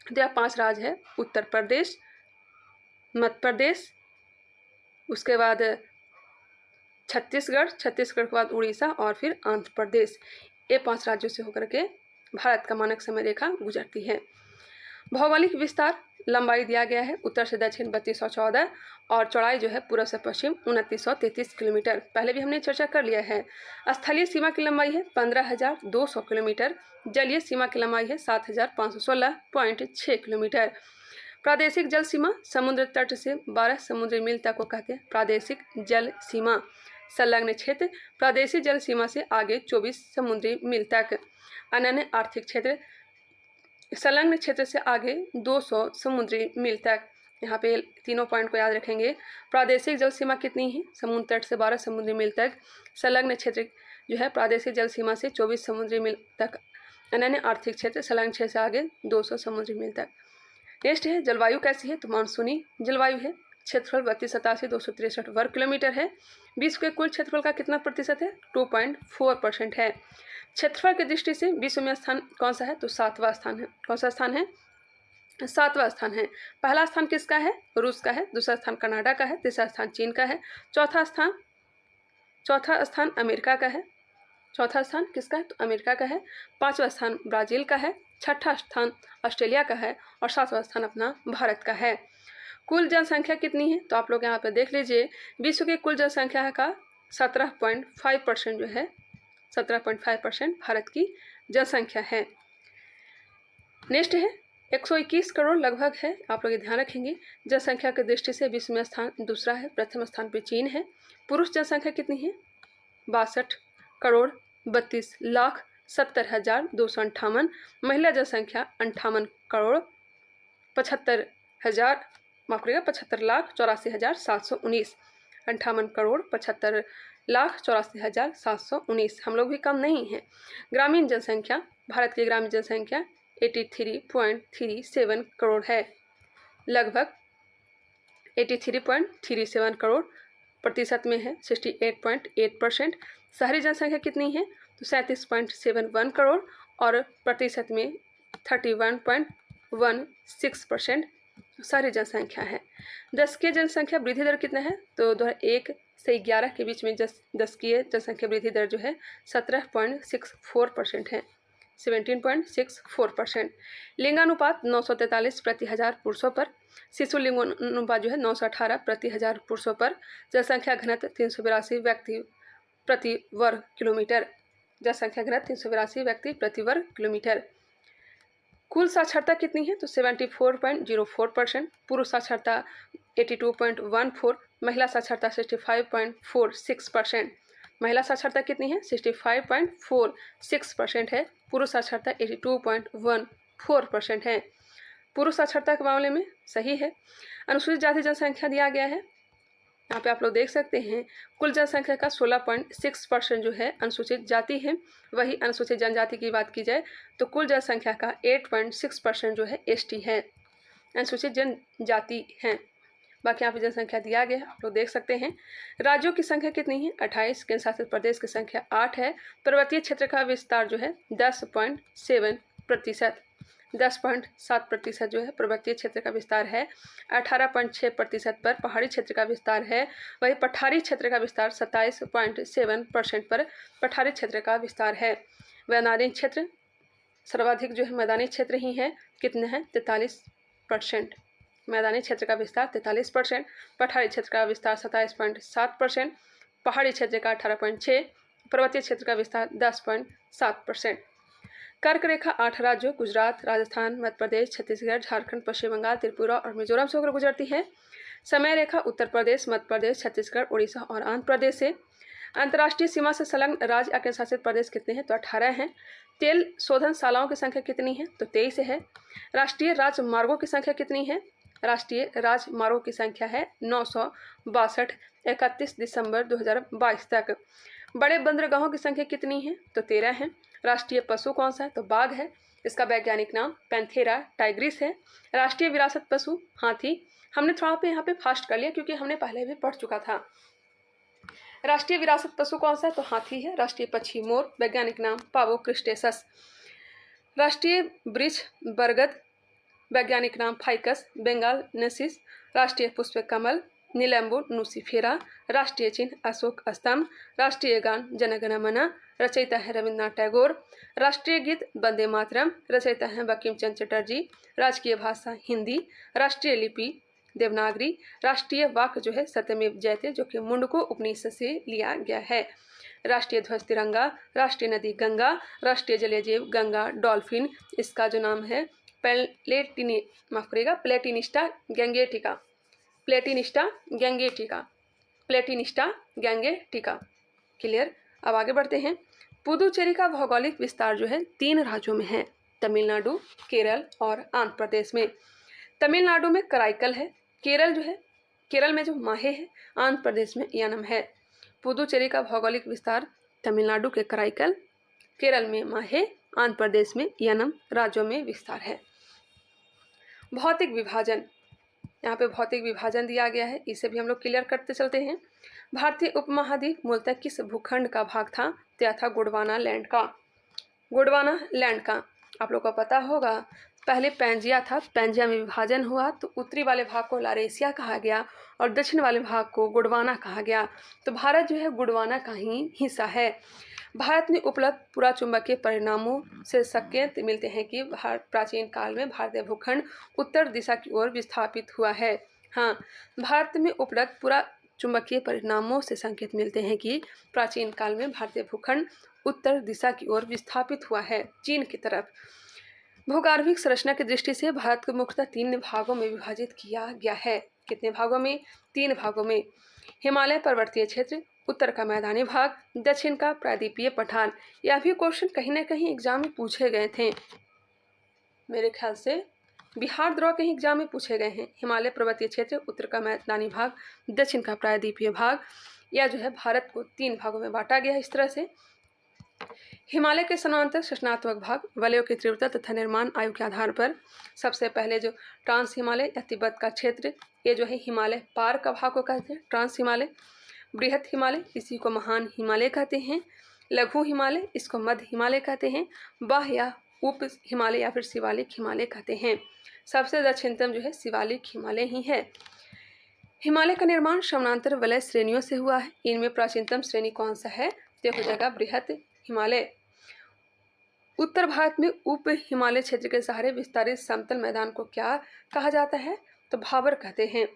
तो यह 5 राज्य है, उत्तर प्रदेश, मध्य प्रदेश, उसके बाद छत्तीसगढ़, छत्तीसगढ़ के बाद उड़ीसा और फिर आंध्र प्रदेश। ये 5 राज्यों से होकर के भारत का मानक समय रेखा गुजरती है। भौगोलिक विस्तार लंबाई दिया गया है, उत्तर से दक्षिण 3214 और चौड़ाई जो है पूर्व से पश्चिम 2933 किलोमीटर। पहले भी हमने चर्चा कर लिया है। स्थलीय सीमा की लंबाई है 15,200 किलोमीटर, जलीय सीमा की लंबाई है 7,516.6 किलोमीटर। प्रादेशिक जल सीमा समुद्र तट से 12 समुद्री मील तक को कहते हैं प्रादेशिक जल सीमा। संलग्न क्षेत्र प्रादेशिक जल सीमा से आगे 24 समुद्री मील तक। अनन्य आर्थिक क्षेत्र संलग्न क्षेत्र से आगे 200 समुद्री मील तक। यहाँ पे तीनों पॉइंट को याद रखेंगे। प्रादेशिक जल सीमा कितनी है? समुद्र तट से 12 समुद्री मील तक। संलग्न क्षेत्र जो है प्रादेशिक जल सीमा से 24 समुद्री मील तक। अनन्य आर्थिक क्षेत्र संलग्न क्षेत्र से आगे 200 समुद्री मील तक। नेक्स्ट है जलवायु कैसी है? तो मानसूनी जलवायु है। क्षेत्रफल 32,87,263 वर्ग किलोमीटर है। विश्व के कुल क्षेत्रफल का कितना प्रतिशत है? 2.4% है। क्षेत्रफल की दृष्टि से विश्व में स्थान कौन सा है? तो 7वां स्थान है। कौन सा स्थान है? 7वां स्थान है। पहला स्थान किसका है? रूस का है। दूसरा स्थान कनाडा का है। तीसरा स्थान चीन का है। चौथा स्थान अमेरिका का है। चौथा स्थान किसका है? तो अमेरिका का है। 5वां स्थान ब्राज़ील का है। छठा स्थान ऑस्ट्रेलिया का है और 7वां स्थान अपना भारत का है। कुल जनसंख्या कितनी है? तो आप लोग यहाँ पे देख लीजिए। विश्व की कुल जनसंख्या का 17.5% जो है 17.5% भारत की जनसंख्या है। नेक्स्ट है 121 करोड़ लगभग है। आप लोग ये ध्यान रखेंगे। जनसंख्या की दृष्टि से विश्व में स्थान दूसरा है। प्रथम स्थान पे चीन है। पुरुष जनसंख्या कितनी है? 62,32,70,258। महिला जनसंख्या 58,75,84,719। 58,75,84,719। हम लोग भी कम नहीं हैं। ग्रामीण जनसंख्या भारत की ग्रामीण जनसंख्या 83.37 करोड़ है। लगभग 83.37 करोड़ प्रतिशत में है 68.8%। शहरी जनसंख्या कितनी है? तो 37.71 करोड़ और प्रतिशत में 31.16% शहरी जनसंख्या है। दशकीय जनसंख्या वृद्धि दर कितना है? तो 2001 से 11 के बीच में दशकीय जनसंख्या वृद्धि दर जो है 17.64% है। 17.64%। लिंगानुपात 943 प्रति हजार पुरुषों पर। शिशु लिंगानुपात जो है 918 प्रति हजार पुरुषों पर। जनसंख्या घनत्व 382 व्यक्ति प्रति वर्ग किलोमीटर। जनसंख्या घनत्व 382 व्यक्ति प्रति वर्ग किलोमीटर। कुल साक्षरता कितनी है? तो 74.04%। पुरुष साक्षरता 82.14। महिला साक्षरता 65.46%। महिला साक्षरता कितनी है? 65.46% है। पुरुष साक्षरता 82.14% है। पुरुष साक्षरता के मामले में सही है। अनुसूचित जाति जनसंख्या दिया गया है। यहाँ पे आप लोग देख सकते हैं कुल जनसंख्या का 16.6% जो है अनुसूचित जाति है। वही अनुसूचित जनजाति की बात की जाए तो कुल जनसंख्या का 8.6% जो है एसटी है, अनुसूचित जनजाति हैं। बाकी यहाँ पे जनसंख्या दिया गया है, आप लोग देख सकते हैं। राज्यों की संख्या कितनी है? 28। केंद्र शासित प्रदेश की संख्या 8 है। पर्वतीय क्षेत्र का विस्तार जो है 10.7%। 10.7% जो है पर्वतीय क्षेत्र का विस्तार है। 18.6% पर पहाड़ी क्षेत्र का विस्तार है। वही पठारी क्षेत्र का विस्तार 27.7% पर पठारी क्षेत्र का विस्तार है। मैदानी क्षेत्र सर्वाधिक जो है मैदानी क्षेत्र ही है। कितने हैं? 43%। मैदानी क्षेत्र का विस्तार 43%। पठारी क्षेत्र का विस्तार 27.7%। पहाड़ी क्षेत्र का 18.6%। पर्वतीय क्षेत्र का विस्तार 10.7%। कर्क रेखा 8 राज्यों गुजरात, राजस्थान, मध्य प्रदेश, छत्तीसगढ़, झारखंड, पश्चिम बंगाल, त्रिपुरा और मिजोरम से होकर गुजरती है। समय रेखा उत्तर प्रदेश, मध्य प्रदेश, छत्तीसगढ़, उड़ीसा और आंध्र प्रदेश से। अंतर्राष्ट्रीय सीमा से संलग्न राज्य या केंद्र शासित प्रदेश कितने हैं? तो 18 हैं। तेल शोधनशालाओं की संख्या कितनी है? तो 23 है। राष्ट्रीय राजमार्गों की संख्या कितनी है? राष्ट्रीय राजमार्गों की संख्या है 962। 31 दिसंबर 2022 तक। बड़े बंदरगाहों की संख्या कितनी है? तो 13 है। राष्ट्रीय पशु कौन सा है? तो बाघ है। इसका वैज्ञानिक नाम पैंथेरा टाइग्रिस है। राष्ट्रीय विरासत पशु हाथी। हमने थोड़ा पे यहाँ पे फास्ट कर लिया क्योंकि हमने पहले भी पढ़ चुका था। राष्ट्रीय विरासत पशु कौन सा है? तो हाथी है। राष्ट्रीय पक्षी मोर। वैज्ञानिक नाम पावो क्रिस्टेसस। राष्ट्रीय वृक्ष बरगद। वैज्ञानिक नाम फाइकस बेंगालेंसिस। राष्ट्रीय पुष्प कमल, नीलम्बू नुसिफेरा। राष्ट्रीय चिन्ह अशोक स्तंभ। राष्ट्रीय गान जनगण मन, रचयिता है रविन्द्रनाथ टैगोर। राष्ट्रीय गीत वंदे मातरम, रचयिता है बंकिम चंद्र चटर्जी। राजकीय भाषा हिंदी। राष्ट्रीय लिपि देवनागरी। राष्ट्रीय वाक्य जो है सत्यमेव जयते, जो कि मुंडको उपनिषद से लिया गया है। राष्ट्रीय ध्वज तिरंगा। राष्ट्रीय नदी गंगा। राष्ट्रीय जलीय जीव गंगा डॉल्फिन। इसका जो नाम है प्लेटिनिस्टा गैंगेटिका। प्लेटिनिस्टा गैंगेटिका। प्लेटिनिस्टा गैंगेटिका। क्लियर। अब आगे बढ़ते हैं। पुदुचेरी का भौगोलिक विस्तार जो है 3 राज्यों में है, तमिलनाडु, केरल और आंध्र प्रदेश में। तमिलनाडु में कराईकल है, केरल में जो माहे है, आंध्र प्रदेश में यानम है। पुदुचेरी का भौगोलिक विस्तार तमिलनाडु के कराईकल, केरल में माहे, आंध्र प्रदेश में यानम राज्यों में विस्तार है। भौतिक विभाजन, यहाँ पे भौतिक विभाजन दिया गया है, इसे भी हम लोग क्लियर करते चलते हैं। भारतीय उपमहाद्वीप मूलतः किस भूखंड का भाग था? तो था गोंडवाना लैंड का। गोंडवाना लैंड का आप लोग को पता होगा, पहले पैंजिया था, पैंजिया में विभाजन हुआ तो उत्तरी वाले भाग को लारेसिया कहा गया और दक्षिण वाले भाग को गोंडवाना कहा गया। तो भारत जो है गोंडवाना का ही हिस्सा है। भारत में उपलब्ध पुरा चुंबकीय परिणामों से संकेत मिलते हैं कि प्राचीन काल में भारतीय भूखंड उत्तर दिशा की ओर विस्थापित हुआ है। हाँ, भारत में उपलब्ध पुरा चुंबकीय परिणामों से संकेत मिलते हैं कि प्राचीन काल में भारतीय भूखंड उत्तर दिशा की ओर विस्थापित हुआ है, चीन की तरफ। भूगर्भिक संरचना की दृष्टि से भारत को मुख्यतः 3 भागों में विभाजित किया गया है। कितने भागों में? 3 भागों में। हिमालय पर्वतीय क्षेत्र, उत्तर का मैदानी भाग, दक्षिण का प्रायद्वीपीय पठार। यह भी क्वेश्चन कहीं ना कहीं एग्जाम में पूछे गए थे, मेरे ख्याल से बिहार द्रोह के एग्जाम में पूछे गए हैं। हिमालय पर्वतीय क्षेत्र, उत्तर का मैदानी भाग, दक्षिण का प्रायद्वीपीय भाग, यह जो है भारत को 3 भागों में बांटा गया है इस तरह से। हिमालय के समांतर संरचनात्मक भाग, वलयों की तीव्रता तथा निर्माण आयु के आधार पर सबसे पहले जो ट्रांस हिमालय या तिब्बत का क्षेत्र, ये जो है हिमालय पार का भाग को कहते हैं ट्रांस हिमालय। बृहत हिमालय, इसी को महान हिमालय कहते हैं। लघु हिमालय, इसको मध्य हिमालय कहते हैं। बाह्य या उप हिमालय या फिर शिवालिक हिमालय कहते हैं। सबसे दक्षिणतम जो है शिवालिक हिमालय ही है। हिमालय का निर्माण समानांतर वलय श्रेणियों से हुआ है। इनमें प्राचीनतम श्रेणी कौन सा है? तो हो जाएगा बृहत हिमालय। उत्तर भारत में उप हिमालय क्षेत्र के सहारे विस्तारित समतल मैदान को क्या कहा जाता है? तो भाबर कहते हैं।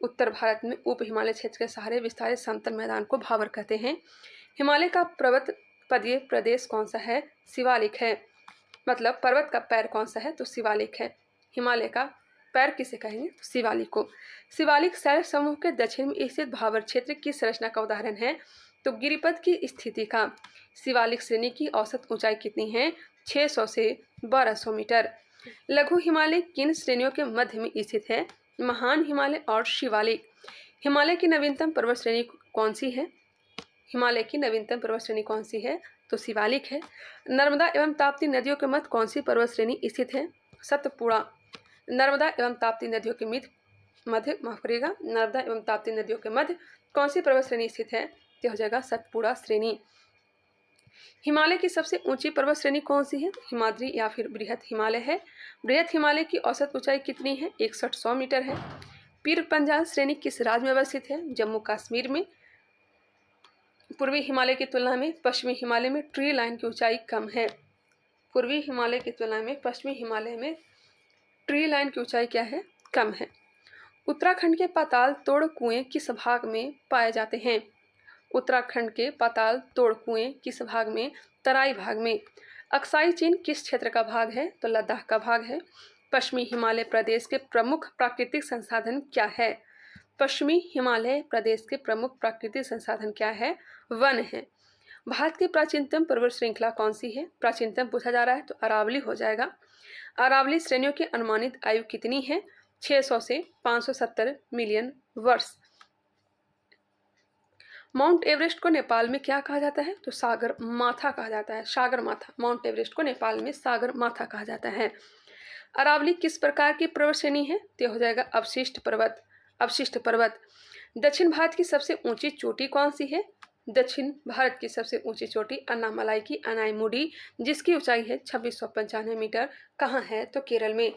उत्तर भारत में उप हिमालय क्षेत्र के सहारे विस्तारित समतल मैदान को भाबर कहते हैं। हिमालय का पर्वत पदीय प्रदेश कौन सा है? शिवालिक है। मतलब पर्वत का पैर कौन सा है? तो शिवालिक है। हिमालय का पैर किसे कहेंगे? तो शिवालिक को। शिवालिक शैल समूह के दक्षिण में स्थित भाबर क्षेत्र की संरचना का उदाहरण है? तो गिरिपथ की स्थिति का। शिवालिक श्रेणी की औसत ऊंचाई कितनी है? 600 से 1200 मीटर। लघु हिमालय किन श्रेणियों के मध्य में स्थित है? महान हिमालय और शिवालिक। हिमालय की नवीनतम पर्वत श्रेणी कौन सी है? हिमालय की नवीनतम पर्वत श्रेणी कौन सी है? तो शिवालिक है। नर्मदा एवं ताप्ती नदियों के मध्य कौन सी पर्वत श्रेणी स्थित है? सतपुड़ा। नर्मदा एवं ताप्ती नदियों के मध्य नर्मदा एवं ताप्ती नदियों के मध्य कौन सी पर्वत श्रेणी स्थित है? तो हो जाएगा सतपुड़ा श्रेणी। हिमालय की सबसे ऊंची पर्वत श्रेणी कौन सी है? हिमाद्री या फिर बृहत हिमालय है। बृहत हिमालय की औसत ऊंचाई कितनी है? 6100 मीटर है। पीर पंजाल श्रेणी किस राज्य में अवस्थित है? जम्मू कश्मीर में। पूर्वी हिमालय की तुलना में पश्चिमी हिमालय में ट्री लाइन की ऊंचाई कम है। पूर्वी हिमालय की तुलना में पश्चिमी हिमालय में ट्री लाइन की ऊंचाई क्या है? कम है। उत्तराखंड के पाताल तोड़ कुएं किस भाग में पाए जाते हैं? उत्तराखंड के पाताल तोड़ कुएं किस भाग में? तराई भाग में। अक्साई चीन किस क्षेत्र का भाग है? तो लद्दाख का भाग है। पश्चिमी हिमालय प्रदेश के प्रमुख प्राकृतिक संसाधन क्या है? पश्चिमी हिमालय प्रदेश के प्रमुख प्राकृतिक संसाधन क्या है? वन है। भारत की प्राचीनतम पर्वत श्रृंखला कौन सी है? प्राचीनतम पूछा जा रहा है तो अरावली हो जाएगा। अरावली श्रेणियों की अनुमानित आयु कितनी है? 600 से 570 मिलियन वर्ष। माउंट एवरेस्ट को नेपाल में क्या कहा जाता है? तो सागर माथा कहा जाता है। सागर माथा। माउंट एवरेस्ट को नेपाल में सागर माथा कहा जाता है। अरावली किस प्रकार की पर्वत श्रेणी है? तो हो जाएगा अवशिष्ट पर्वत। अवशिष्ट पर्वत। दक्षिण भारत की सबसे ऊंची चोटी कौन सी है? दक्षिण भारत की सबसे ऊंची चोटी अन्नामलाई की अनाईमुडी, जिसकी ऊंचाई है 2695 मीटर, कहाँ है? तो केरल में।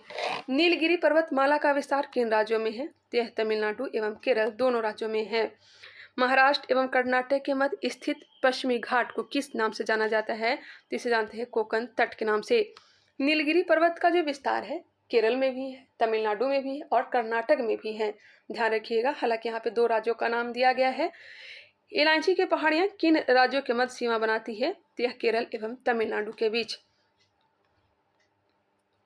नीलगिरी पर्वतमाला का विस्तार किन राज्यों में है? तो यह तमिलनाडु एवं केरल दोनों राज्यों में है। महाराष्ट्र एवं कर्नाटक के मध्य स्थित पश्चिमी घाट को किस नाम से जाना जाता है? तो इसे जानते हैं कोकण तट के नाम से। नीलगिरी पर्वत का जो विस्तार है केरल में भी है, तमिलनाडु में भी है और कर्नाटक में भी है। ध्यान रखिएगा, हालांकि यहाँ पे दो राज्यों का नाम दिया गया है। इलायची की पहाड़ियाँ किन राज्यों के मध्य सीमा बनाती है? तो यह केरल एवं तमिलनाडु के बीच।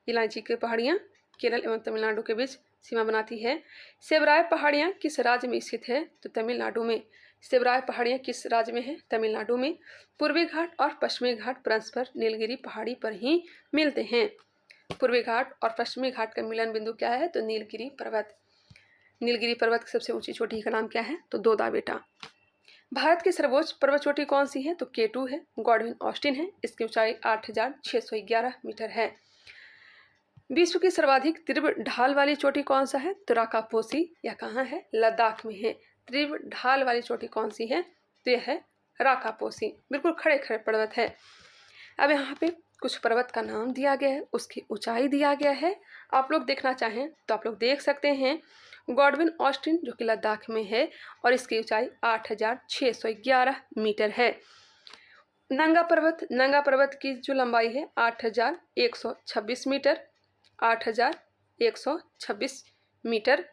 इलायची की पहाड़ियाँ केरल एवं तमिलनाडु के बीच सीमा बनाती है। सेवराय पहाड़ियाँ किस राज्य में स्थित है? तो तमिलनाडु में। सेवराय पहाड़ियाँ किस राज्य में है? तमिलनाडु में। पूर्वी घाट और पश्चिमी घाट परस्पर नीलगिरी पहाड़ी पर ही मिलते हैं। पूर्वी घाट और पश्चिमी घाट का मिलन बिंदु क्या है? तो नीलगिरी पर्वत। नीलगिरी पर्वत की सबसे ऊंची चोटी का नाम क्या है? तो दोदा बेटा। भारत की सर्वोच्च पर्वत चोटी कौन सी है? तो K2 है, गॉडविन ऑस्टिन है। इसकी ऊंचाई 8611 मीटर है। विश्व की सर्वाधिक तीव्र ढाल वाली चोटी कौन सा है? तो राकापोसी। यह कहाँ है? लद्दाख में है। तीव्र ढाल वाली चोटी कौन सी है? तो यह है राकापोसी। बिल्कुल खड़े खड़े पर्वत है। अब यहाँ पे कुछ पर्वत का नाम दिया गया है, उसकी ऊंचाई दिया गया है। आप लोग देखना चाहें तो आप लोग देख सकते हैं। गॉडविन ऑस्टिन जो कि लद्दाख में है और इसकी ऊंचाई 8611 मीटर है। नंगा पर्वत की जो लंबाई है 8126 मीटर, 8126 मीटर।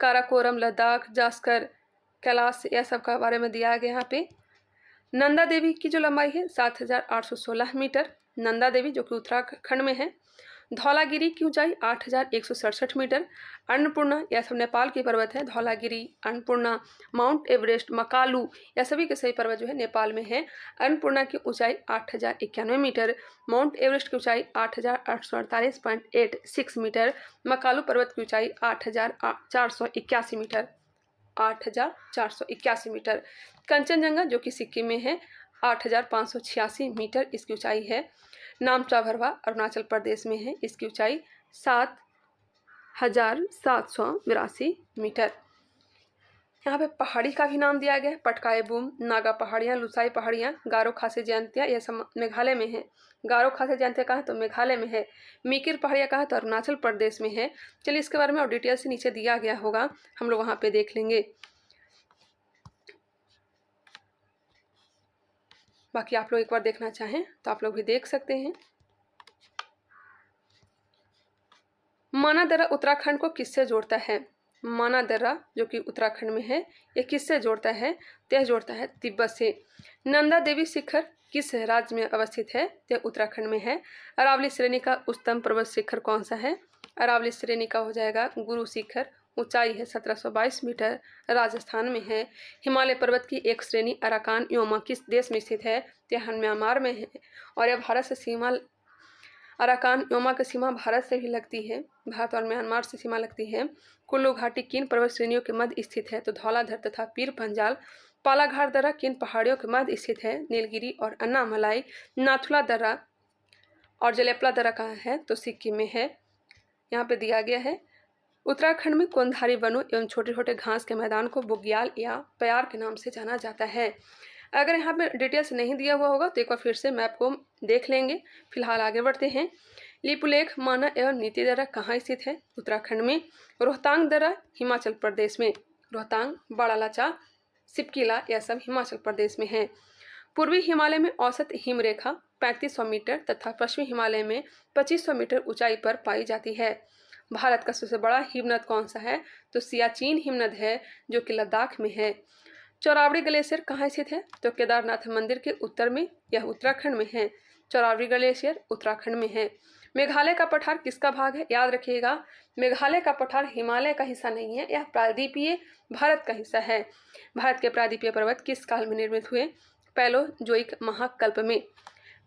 काराकोरम, लद्दाख, जास्कर, कैलाश, यह सब का बारे में दिया गया यहाँ पे। नंदा देवी की जो लंबाई है 7816 मीटर, नंदा देवी जो कि उत्तराखंड में है। धौलागिरी की ऊंचाई 8167 मीटर। अन्नपूर्णा, यह सब नेपाल की पर्वत है। धौलागिरी, अन्नपूर्णा, माउंट एवरेस्ट, मकालू, यह सभी के सभी पर्वत जो है नेपाल में है। अन्नपूर्णा की ऊंचाई 8091 मीटर, माउंट एवरेस्ट की ऊंचाई 8848.86 मीटर, मकालू पर्वत की ऊंचाई 8481 मीटर, 8481 मीटर। कंचनजंगा जो कि सिक्किम में है 8586 मीटर इसकी ऊंचाई है। नामचा भरवा अरुणाचल प्रदेश में है, इसकी ऊंचाई 7782 मीटर। यहाँ पे पहाड़ी का भी नाम दिया गया है। पटकाई बूम, नागा पहाड़ियाँ, लुसाई पहाड़ियाँ, गारो खासी जयंतिया, यह सब मेघालय में है। गारो खासी जयंतिया कहाँ है? तो मेघालय में है। मीकिर पहाड़ियाँ कहाँ है? तो अरुणाचल प्रदेश में है। चलिए इसके बारे में और डिटेल से नीचे दिया गया होगा, हम लोग वहाँ पे देख लेंगे। बाकी आप लोग एक बार देखना चाहें तो आप लोग भी देख सकते हैं। माना दर्रा उत्तराखंड को किससे जोड़ता है? माना दर्रा जो कि उत्तराखंड में है, यह किससे जोड़ता है? तो यह जोड़ता है तिब्बत से। नंदा देवी शिखर किस राज्य में अवस्थित है? तो उत्तराखंड में है। अरावली श्रेणी का उच्चतम पर्वत शिखर कौन सा है? अरावली श्रेणी का हो जाएगा गुरु शिखर, ऊंचाई है 1722 मीटर, राजस्थान में है। हिमालय पर्वत की एक श्रेणी अराकान योमा किस देश में स्थित है? तो यह म्यांमार में है और यह भारत से सीमा, अराकान योमा की सीमा भारत से भी लगती है, भारत और म्यांमार से सीमा लगती है। कुल्लू घाटी किन पर्वत श्रेणियों के मध्य स्थित है? तो धौलाधर तथा पीर पंजाल। पालाघाट दर्रा किन पहाड़ियों के मध्य स्थित है? नीलगिरी और अन्नामलाई। नाथुला दर्रा और जलेपला दर्रा कहाँ है? तो सिक्किम में है। यहाँ पे दिया गया है। उत्तराखंड में कोनधारी वनों एवं छोटे छोटे घास के मैदान को बुग्याल या प्यार के नाम से जाना जाता है। अगर यहाँ पे डिटेल्स नहीं दिया हुआ होगा तो एक बार फिर से मैप को देख लेंगे। फिलहाल आगे बढ़ते हैं। लिपुलेख, माना एवं नीति दर्रा कहाँ स्थित है? उत्तराखंड में। रोहतांग दर्रा हिमाचल प्रदेश में। रोहतांग, बाड़ालाचा, सिपकिला, यह सब हिमाचल प्रदेश में है। पूर्वी हिमालय में औसत हिमरेखा 3500 मीटर तथा पश्चिमी हिमालय में 2500 मीटर ऊंचाई पर पाई जाती है। भारत का सबसे बड़ा हिमनद कौन सा है? तो सियाचिन हिमनद है जो कि लद्दाख में है। चौरावड़ी ग्लेशियर कहाँ स्थित है? तो केदारनाथ मंदिर के उत्तर में, यह उत्तराखंड में है। चौरावड़ी ग्लेशियर उत्तराखंड में है। मेघालय का पठार किसका भाग है? याद रखिएगा, मेघालय का पठार हिमालय का हिस्सा नहीं है, यह प्रायद्वीपीय भारत का हिस्सा है। भारत के प्रायद्वीपीय पर्वत किस काल में निर्मित हुए? पैलोजोइक महाकल्प में।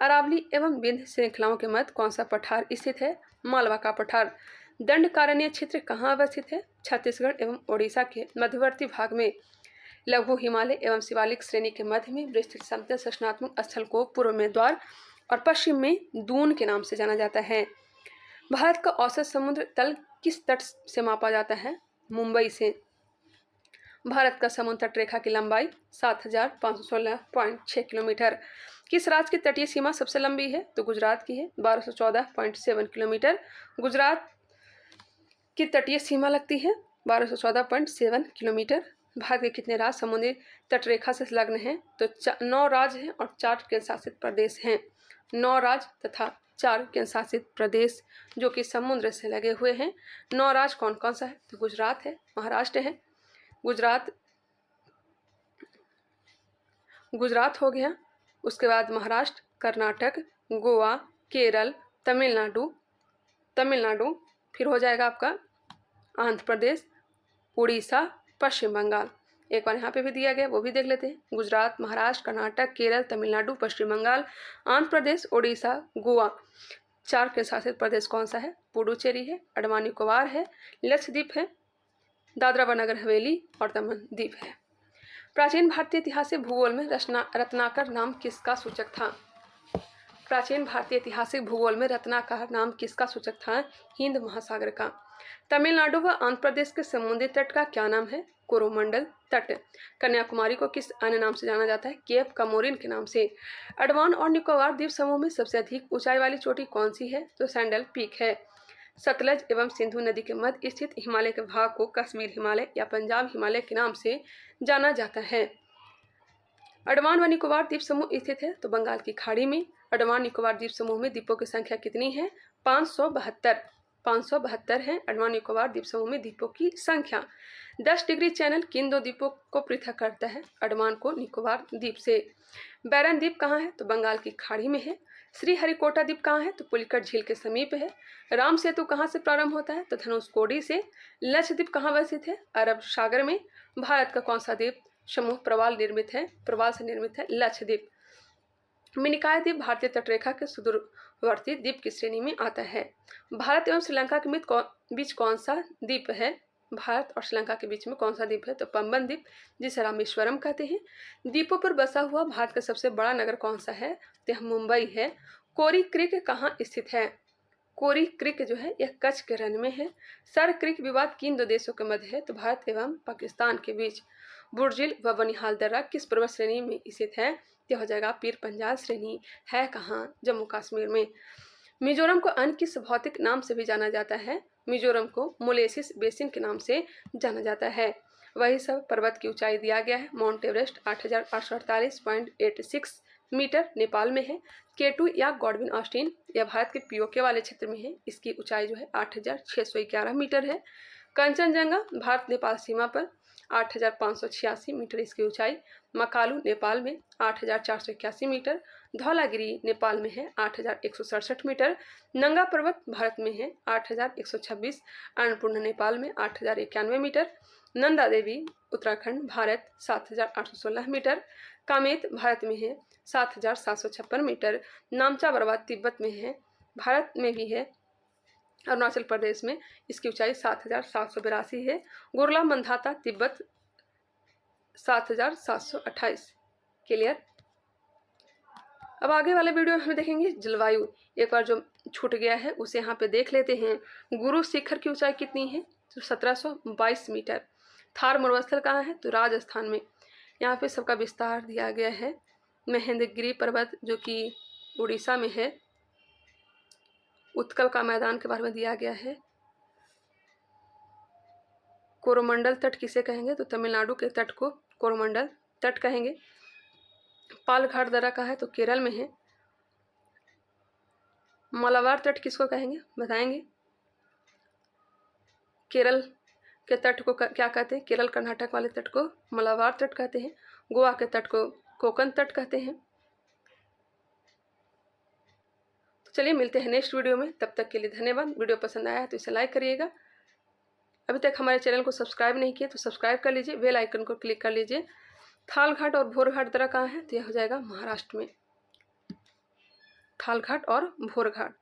अरावली एवं विंध्य श्रृंखलाओं के मध्य कौन सा पठार स्थित है? मालवा का पठार। दंडकारण्य क्षेत्र कहाँ अवस्थित है? छत्तीसगढ़ एवं ओडिशा के मध्यवर्ती भाग में। लघु हिमालय एवं शिवालिक श्रेणी के मध्य में विस्तृत समतल संरचनात्मक स्थल को पूर्व में द्वार और पश्चिम में दून के नाम से जाना जाता है। भारत का औसत समुद्र तल किस तट से मापा जाता है? मुंबई से। भारत का समुद्र तट रेखा की लंबाई 7516.6 किलोमीटर। किस राज्य की तटीय सीमा सबसे लंबी है? तो गुजरात की है, 1214.7 किलोमीटर। गुजरात की तटीय सीमा लगती है 1214.7 किलोमीटर। भारत के कितने राज्य समुद्री तट रेखा से संलग्न हैं? तो 9 राज्य हैं और 4 केंद्र शासित प्रदेश हैं। 9 राज्य तथा 4 केंद्र शासित प्रदेश जो कि समुद्र से लगे हुए हैं। 9 राज्य कौन कौन सा है? तो गुजरात है, महाराष्ट्र है, गुजरात हो गया, उसके बाद महाराष्ट्र, कर्नाटक, गोवा, केरल, तमिलनाडु, फिर हो जाएगा आपका आंध्र प्रदेश, उड़ीसा, पश्चिम बंगाल। एक बार यहाँ पे भी दिया गया, वो भी देख लेते हैं। गुजरात, महाराष्ट्र, कर्नाटक, केरल, तमिलनाडु, पश्चिम बंगाल, आंध्र प्रदेश, उड़ीसा, गोवा। 4 के शासित प्रदेश कौन सा है? पुडुचेरी है, अंडमान निकोबार है, लक्षद्वीप है, दादरा व नगर हवेली और दमन दीव है। प्राचीन भारतीय ऐतिहासिक भूगोल में रत्नाकर नाम किसका सूचक था? प्राचीन भारतीय ऐतिहासिक भूगोल में रत्नाकर नाम किसका सूचक था? हिंद महासागर का। तमिलनाडु व आंध्र प्रदेश के समुद्री तट का क्या नाम है? कोरोमंडल तट। कन्याकुमारी को किस अन्य नाम से जाना जाता है? केप कमोरिन के नाम से। अंडमान और निकोबार द्वीप समूह में सबसे अधिक ऊंचाई वाली चोटी कौन सी है? तो सैंडल पीक है। सतलज एवं सिंधु नदी के मध्य स्थित हिमालय के भाग को कश्मीर हिमालय या पंजाब हिमालय के नाम से जाना जाता है। अंडमान व निकोबार द्वीप समूह स्थित है तो बंगाल की खाड़ी में। अंडमान निकोबार द्वीप समूह में द्वीपों की संख्या कितनी है? 572 है अंडमान निकोबार द्वीप समूह में द्वीपों की संख्या। 10 डिग्री चैनल किन 2 द्वीपों को पृथक करता है? अंडमान को निकोबार द्वीप से। बैरन द्वीप कहाँ है? तो बंगाल की खाड़ी में है। श्रीहरिकोटा द्वीप कहाँ है? तो पुलिकट झील के समीप है। राम सेतु कहाँ से प्रारंभ होता है? तो धनुषकोडी से। लक्षद्वीप कहाँ स्थित है? अरब सागर में। भारत का कौन सा द्वीप समूह प्रवाल से निर्मित है? लक्षद्वीप। मिनिकॉय द्वीप भारतीय तटरेखा के सुदूरवर्ती द्वीप की श्रेणी में आता है। भारत एवं श्रीलंका के बीच कौन सा द्वीप है? भारत और श्रीलंका के बीच में कौन सा द्वीप है? तो पंबन द्वीप, जिसे रामेश्वरम कहते हैं। द्वीपों पर बसा हुआ भारत का सबसे बड़ा नगर कौन सा है? तो मुंबई है। कोरी क्रीक कहाँ स्थित है? कोरी क्रीक जो है यह कच्छ के रण में है। सर क्रीक विवाद किन 2 देशों के मध्य है? तो भारत एवं पाकिस्तान के बीच। बुर्जिल व बनिहाल दर्रा किस पर्वत श्रेणी में स्थित है? यह हो जाएगा पीर पंजाल श्रेणी। है कहाँ? जम्मू कश्मीर में। मिजोरम को अन्य किस भौतिक नाम से भी जाना जाता है? मिजोरम को मोलेसिस बेसिन के नाम से जाना जाता है। वही सब पर्वत की ऊंचाई दिया गया है। माउंट एवरेस्ट 8848.86 मीटर नेपाल में है। केटू या गॉडविन ऑस्टिन यह भारत के पीओके वाले क्षेत्र में है। इसकी ऊंचाई जो है 8611 मीटर है। कंचनजंगा भारत नेपाल सीमा पर 8586 मीटर इसकी ऊंचाई। मकालू नेपाल में 8481 मीटर। धौलागिरी नेपाल में है 8167 मीटर। नंगा पर्वत भारत में है 8126। अन्नपूर्णा नेपाल में 8091 मीटर। नंदा देवी उत्तराखंड भारत 7816 मीटर। कामेत भारत में है 7756 मीटर। नामचा बरवा तिब्बत में है, भारत में भी है, अरुणाचल प्रदेश में इसकी ऊंचाई 7782 है। गुरला मंधाता तिब्बत 7728। क्लियर। अब आगे वाले वीडियो में देखेंगे जलवायु। एक बार जो छूट गया है उसे यहाँ पे देख लेते हैं। गुरु शिखर की ऊंचाई कितनी है? तो 1722 मीटर। थार मरुस्थल कहाँ है? तो राजस्थान में। यहाँ पे सबका विस्तार दिया गया है। महेंद्रगिरी पर्वत जो कि उड़ीसा में है। उत्कल का मैदान के बारे में दिया गया है। कोरोमंडल तट किसे कहेंगे? तो तमिलनाडु के तट को कोरोमंडल तट कहेंगे। पालघाट दर्रा कहाँ है? तो केरल में है। मलाबार तट किसको कहेंगे? बताएंगे। केरल के तट को क्या कहते हैं? केरल कर्नाटक वाले तट को मलाबार तट कहते हैं। गोवा के तट को कोकण तट कहते हैं। तो चलिए मिलते हैं नेक्स्ट वीडियो में। तब तक के लिए धन्यवाद। वीडियो पसंद आया है तो इसे लाइक करिएगा। अभी तक हमारे चैनल को सब्सक्राइब नहीं किया तो सब्सक्राइब कर लीजिए, बेल आइकन को क्लिक कर लीजिए। थालघाट और भोरघाट दर्रा कहाँ है? तो यह हो जाएगा महाराष्ट्र में। थालघाट और भोरघाट।